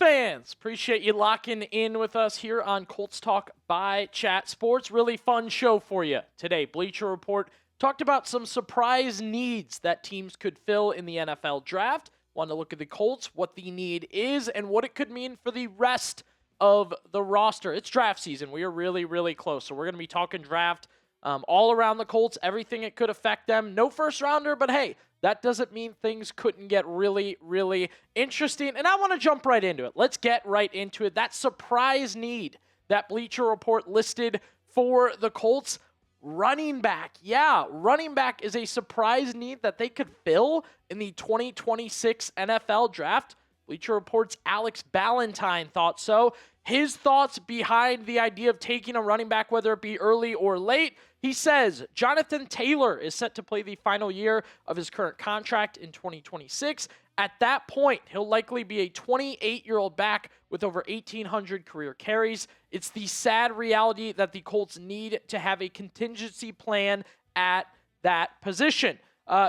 fans, appreciate you locking in with us here on Colts Talk by Chat Sports. Really fun show for you today. Bleacher Report talked about some surprise needs that teams could fill in the NFL Draft. Want to look at the Colts, what the need is, and what it could mean for the rest of the roster. It's draft season. We are really, really close. So we're going to be talking draft all around the Colts, everything it could affect them. No first rounder, but hey, that doesn't mean things couldn't get really, really interesting. And I want to jump right into it. Let's get right into it. That surprise need that Bleacher Report listed for the Colts, running back. Yeah, running back is a surprise need that they could fill in the 2026 NFL Draft. Bleacher Report's Alex Ballentine thought so. His thoughts behind the idea of taking a running back, whether it be early or late. He says Jonathan Taylor is set to play the final year of his current contract in 2026. At that point, he'll likely be a 28-year-old back with over 1,800 career carries. It's the sad reality that the Colts need to have a contingency plan at that position.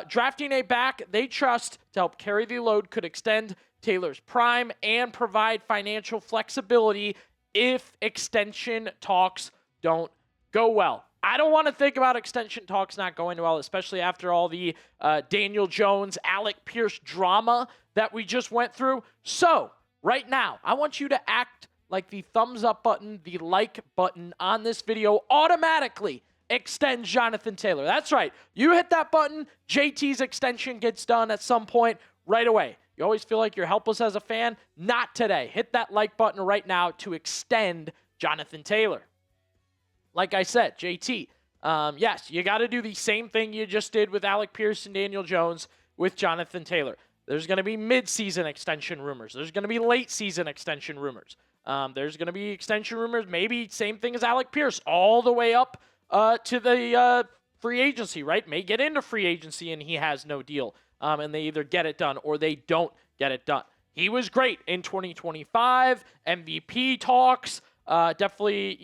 Drafting a back they trust to help carry the load could extend Taylor's prime and provide financial flexibility if extension talks don't go well. I don't want to think about extension talks not going well, especially after all the Daniel Jones, Alec Pierce drama that we just went through. So, right now, I want you to act like the thumbs up button, the like button on this video automatically extends Jonathan Taylor. That's right. You hit that button, JT's extension gets done at some point right away. You always feel like you're helpless as a fan? Not today. Hit that like button right now to extend Jonathan Taylor. Like I said, JT, yes, you got to do the same thing you just did with Alec Pierce and Daniel Jones with Jonathan Taylor. There's going to be mid-season extension rumors. There's going to be late-season extension rumors. There's going to be extension rumors, maybe same thing as Alec Pierce, all the way up to the free agency, right? May get into free agency and he has no deal, and they either get it done or they don't get it done. He was great in 2025, MVP talks, definitely,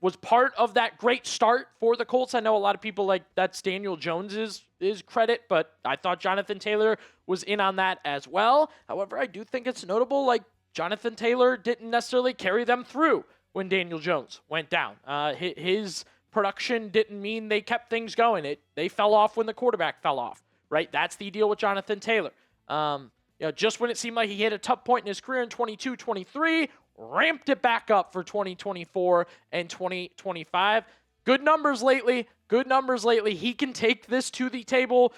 was part of that great start for the Colts. I know a lot of people like that's Daniel Jones's credit, but I thought Jonathan Taylor was in on that as well. However, I do think it's notable, like Jonathan Taylor didn't necessarily carry them through when Daniel Jones went down. His production didn't mean they kept things going. They fell off when the quarterback fell off, right? That's the deal with Jonathan Taylor. Just when it seemed like he hit a tough point in his career in 22, 23, ramped it back up for 2024 and 2025. Good numbers lately. He can take this to the table,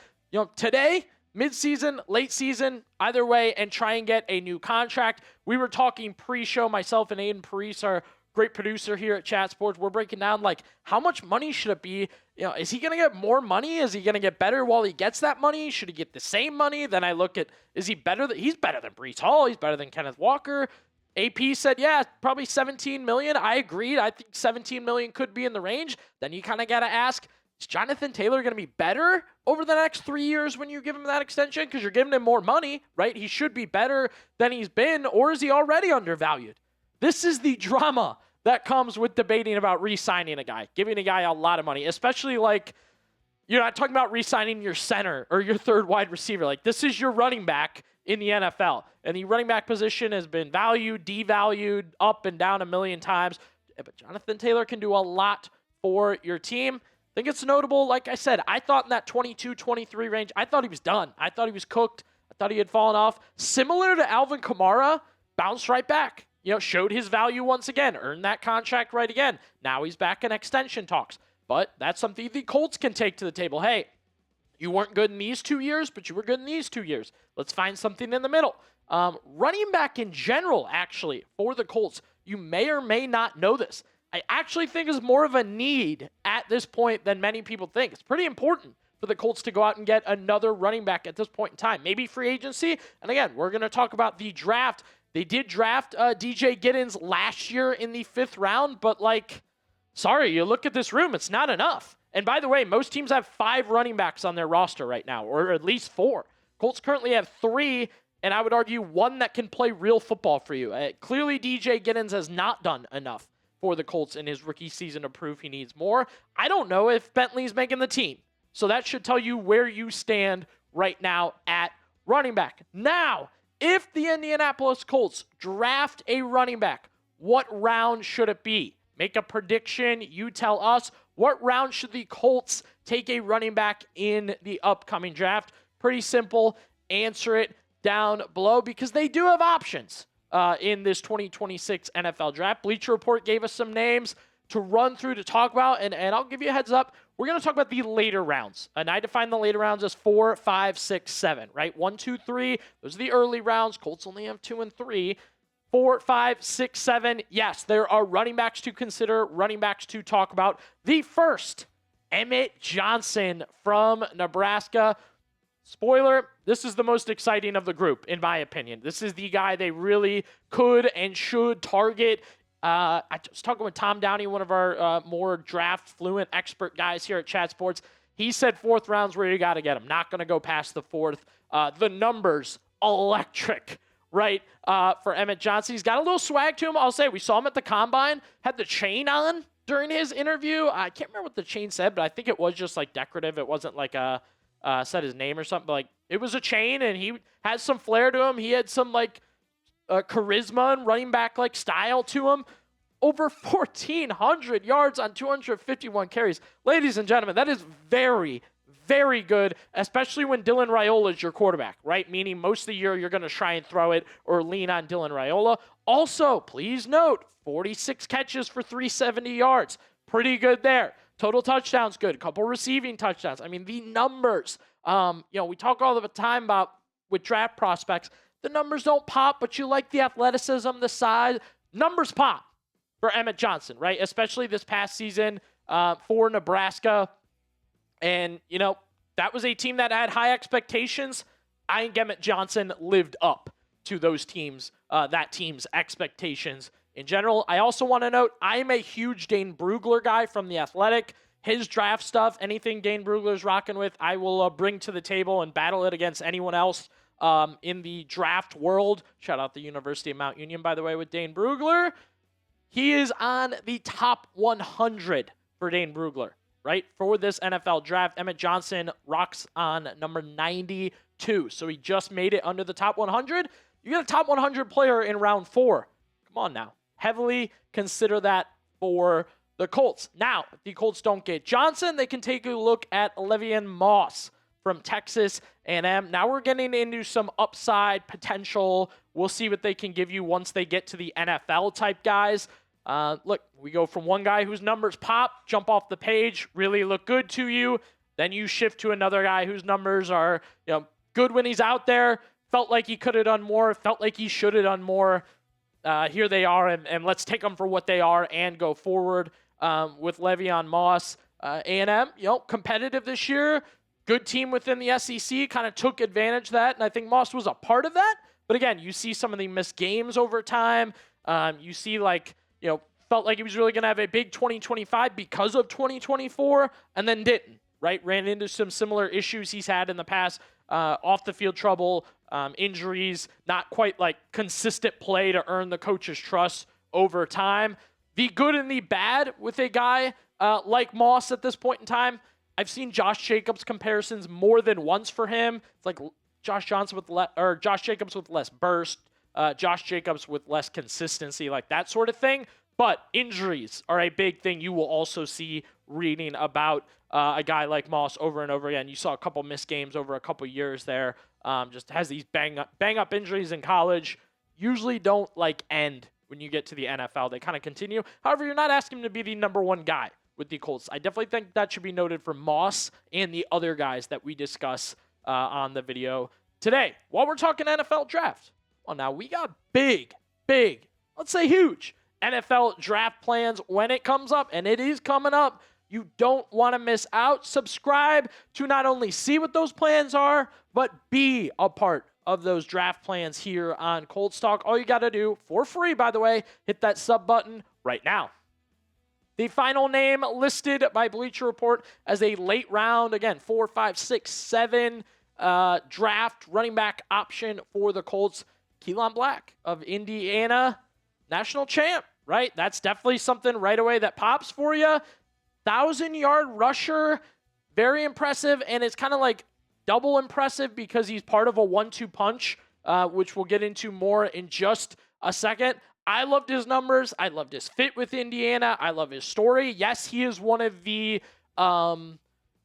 today, mid-season, late season, either way, and try and get a new contract. We were talking pre-show, myself and Aiden Parise, our great producer here at Chat Sports. We're breaking down, how much money should it be? Is he going to get more money? Is he going to get better while he gets that money? Should he get the same money? Then I look at, is he better? He's better than Breece Hall. He's better than Kenneth Walker. AP said, yeah, probably $17 million. I agreed. I think $17 million could be in the range. Then you kind of got to ask, is Jonathan Taylor going to be better over the next 3 years when you give him that extension? Because you're giving him more money, right? He should be better than he's been, or is he already undervalued? This is the drama that comes with debating about re-signing a guy, giving a guy a lot of money, especially you're not talking about re-signing your center or your third wide receiver. This is your running back in the NFL. And the running back position has been valued, devalued, up and down a million times. But Jonathan Taylor can do a lot for your team. I think it's notable, like I said, I thought in that 22-23 range, I thought he was done. I thought he was cooked. I thought he had fallen off. Similar to Alvin Kamara, bounced right back. Showed his value once again, earned that contract right again. Now he's back in extension talks. But that's something the Colts can take to the table. Hey, you weren't good in these 2 years, but you were good in these 2 years. Let's find something in the middle. Running back in general, actually, for the Colts, you may or may not know this. I actually think is more of a need at this point than many people think. It's pretty important for the Colts to go out and get another running back at this point in time. Maybe free agency. And again, we're going to talk about the draft. They did draft DJ Giddens last year in the 5th round, but sorry, you look at this room, it's not enough. And by the way, most teams have 5 running backs on their roster right now, or at least 4. Colts currently have 3, and I would argue 1 that can play real football for you. Clearly, DJ Giddens has not done enough for the Colts in his rookie season to prove he needs more. I don't know if Bentley's making the team. So that should tell you where you stand right now at running back. Now, If the Indianapolis Colts draft a running back, what round should it be? Make a prediction. You tell us. What round should the Colts take a running back in the upcoming draft? Pretty simple. Answer it down below because they do have options in this 2026 NFL draft. Bleacher Report gave us some names to run through to talk about, and I'll give you a heads up. We're going to talk about the later rounds. And I define the later rounds as 4, 5, 6, 7, right? 1, 2, 3. Those are the early rounds. Colts only have 2 and 3. 4, 5, 6, 7. Yes, there are running backs to consider, running backs to talk about. The first, Emmett Johnson from Nebraska. Spoiler, this is the most exciting of the group, in my opinion. This is the guy they really could and should target. I was talking with Tom Downey, one of our more draft fluent expert guys here at Chat Sports. He said 4th round's where you got to get him. Not going to go past the 4th. The numbers, electric, right, for Emmett Johnson. He's got a little swag to him. I'll say we saw him at the Combine, had the chain on during his interview. I can't remember what the chain said, but I think it was just like decorative. It wasn't like said his name or something, but like it was a chain, and he had some flair to him. He had some like charisma and running back like style to him. Over 1,400 yards on 251 carries. Ladies and gentlemen, that is very, very good, especially when Dylan Raiola is your quarterback, right? Meaning most of the year you're going to try and throw it or lean on Dylan Raiola. Also, please note, 46 catches for 370 yards. Pretty good there. Total touchdowns, good. A couple receiving touchdowns. I mean, the numbers, we talk all the time about with draft prospects, the numbers don't pop, but you like the athleticism, the size. Numbers pop for Emmett Johnson, right? Especially this past season for Nebraska. And, that was a team that had high expectations. I think Emmett Johnson lived up to those teams, that team's expectations in general. I also want to note, I am a huge Dane Brugler guy from The Athletic. His draft stuff, anything Dane Brugler's rocking with, I will bring to the table and battle it against anyone else in the draft world. Shout out the University of Mount Union, by the way, with Dane Brugler. He is on the top 100 for Dane Brugler, right? For this NFL draft, Emmett Johnson rocks on number 92. So he just made it under the top 100. You get a top 100 player in round 4. Come on now. Heavily consider that for the Colts. Now, if the Colts don't get Johnson, they can take a look at Le'Veon Moss from Texas A&M. Now we're getting into some upside potential. We'll see what they can give you once they get to the NFL type guys. Look, we go from one guy whose numbers pop, jump off the page, really look good to you. Then you shift to another guy whose numbers are, good when he's out there. Felt like he could have done more. Felt like he should have done more. Here they are, and let's take them for what they are and go forward with Le'Veon Moss. A&M, competitive this year. Good team within the SEC, kind of took advantage of that, and I think Moss was a part of that. But again, you see some of the missed games over time. You see felt like he was really going to have a big 2025 because of 2024, and then didn't, right? Ran into some similar issues he's had in the past, off the field trouble, injuries, not quite like consistent play to earn the coach's trust over time. The good and the bad with a guy like Moss at this point in time, I've seen Josh Jacobs comparisons more than once for him. It's like Josh Jacobs with less burst, Josh Jacobs with less consistency, like that sort of thing. But injuries are a big thing you will also see reading about a guy like Moss over and over again. You saw a couple missed games over a couple years there. Just has these bang up injuries in college. Usually don't end when you get to the NFL. They kind of continue. However, you're not asking him to be the number one guy with the Colts. I definitely think that should be noted for Moss and the other guys that we discuss on the video today. While we're talking NFL draft, well, now we got big, let's say huge NFL draft plans when it comes up, and it is coming up. You don't want to miss out. Subscribe to not only see what those plans are, but be a part of those draft plans here on Colts Talk. All you got to do, for free, by the way, hit that sub button right now. The final name listed by Bleacher Report as a late round, again, 4, 5, 6, 7 draft running back option for the Colts. Kaelon Black of Indiana, national champ, right? That's definitely something right away that pops for you. 1,000-yard rusher, very impressive, and it's kind of like double impressive because he's part of a 1-2 punch which we'll get into more in just a second. I loved his numbers. I loved his fit with Indiana. I love his story. Yes, he is one of the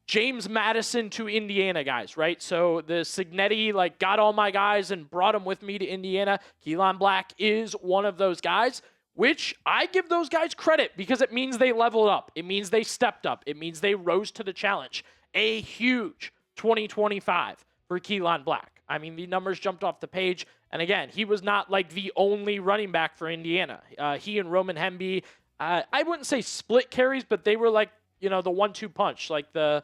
James Madison to Indiana guys, right? So the Signetti, got all my guys and brought them with me to Indiana. Kaelon Black is one of those guys, which I give those guys credit because it means they leveled up. It means they stepped up. It means they rose to the challenge. A huge 2025 for Kaelon Black. I mean, the numbers jumped off the page. And again, he was not the only running back for Indiana. He and Roman Hemby, I wouldn't say split carries, but they were the 1-2 punch, the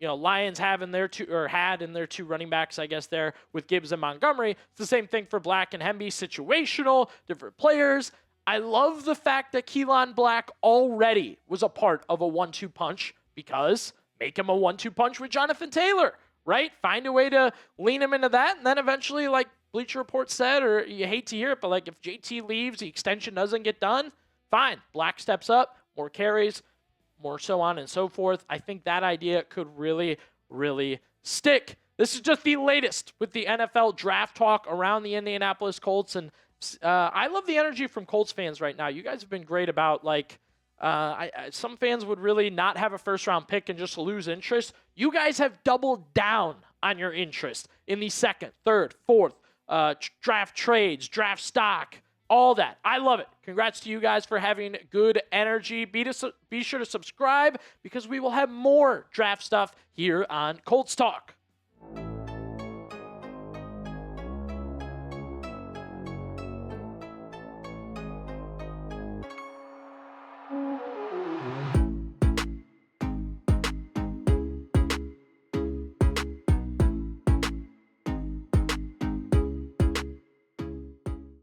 Lions had in their two running backs, I guess, there with Gibbs and Montgomery. It's the same thing for Black and Hemby, situational, different players. I love the fact that Kaelon Black already was a part of a 1-2 punch because make him a 1-2 punch with Jonathan Taylor, right? Find a way to lean him into that, and then eventually, Bleacher Report said, or you hate to hear it, but if JT leaves, the extension doesn't get done, fine. Black steps up, more carries, more so on and so forth. I think that idea could really, really stick. This is just the latest with the NFL draft talk around the Indianapolis Colts, and I love the energy from Colts fans right now. You guys have been great about, some fans would really not have a first-round pick and just lose interest. You guys have doubled down on your interest in the second, third, fourth, draft trades, draft stock, all that. I love it. Congrats to you guys for having good energy. Be sure to subscribe because we will have more draft stuff here on Colts Talk.